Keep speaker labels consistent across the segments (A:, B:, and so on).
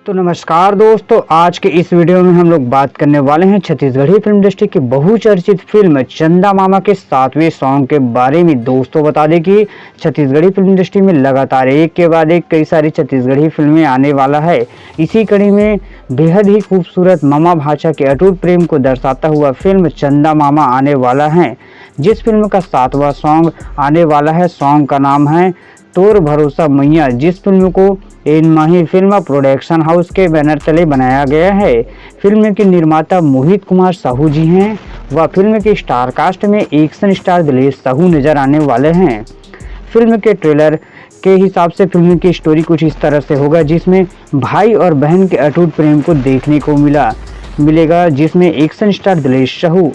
A: तो नमस्कार दोस्तों, आज के इस वीडियो में हम लोग बात करने वाले हैं छत्तीसगढ़ी फिल्म इंडस्ट्री की बहुचर्चित फिल्म चंदा मामा के 7वें सॉन्ग के बारे में। दोस्तों बता दें कि छत्तीसगढ़ी फिल्म इंडस्ट्री में लगातार एक के बाद एक कई सारी छत्तीसगढ़ी फिल्में आने वाला है। इसी कड़ी में बेहद ही खूबसूरत मामा भाचा के अटूट प्रेम को दर्शाता हुआ फिल्म चंदा मामा आने वाला है, जिस फिल्म का 7वां सॉन्ग आने वाला है। सॉन्ग का नाम है तोर भरोसा मैया, जिस फिल्म को इन माही फिल्म प्रोडक्शन हाउस के बैनर तले बनाया गया है। फिल्म के निर्माता मोहित कुमार साहू जी हैं व फिल्म के स्टार कास्ट में एक्शन स्टार दिलेश साहू नजर आने वाले हैं। फिल्म के ट्रेलर के हिसाब से फिल्म की स्टोरी कुछ इस तरह से होगा, जिसमें भाई और बहन के अटूट प्रेम को देखने को मिलेगा, जिसमें एक्शन स्टार दिलेश साहू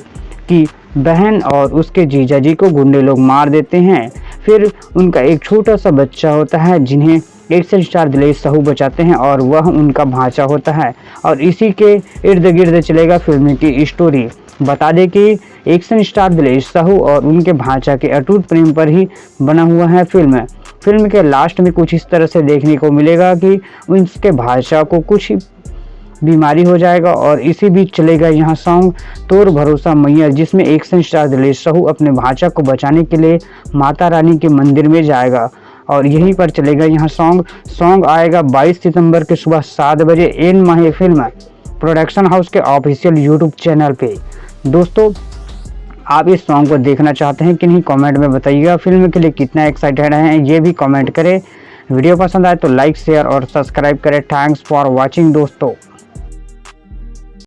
A: की बहन और उसके जीजा जी को गुंडे लोग मार देते हैं। फिर उनका एक छोटा सा बच्चा होता है जिन्हें एक्शन स्टार दिलेश साहू बचाते हैं और वह उनका भांचा होता है, और इसी के इर्द गिर्द चलेगा फिल्म की स्टोरी। बता दें कि एक्शन स्टार दिलेश साहू और उनके भांचा के अटूट प्रेम पर ही बना हुआ है फिल्म के लास्ट में कुछ इस तरह से देखने को मिलेगा कि उनके भांचा को कुछ बीमारी हो जाएगा, और इसी बीच चलेगा यहाँ सॉन्ग तोर भरोसा मैया, जिसमें एक्शन स्टार दिलेश साहू अपने भांचा को बचाने के लिए माता रानी के मंदिर में जाएगा, और यहीं पर चलेगा यहाँ सॉन्ग आएगा 22 सितंबर के सुबह 7 बजे इन माही फिल्म प्रोडक्शन हाउस के ऑफिशियल यूट्यूब चैनल पे। दोस्तों, आप इस सॉन्ग को देखना चाहते हैं कि नहीं, कमेंट में बताइएगा। फिल्म के लिए कितना एक्साइटेड हैं ये भी कमेंट करें। वीडियो पसंद आए तो लाइक शेयर और सब्सक्राइब करें। थैंक्स फॉर वॉचिंग दोस्तों।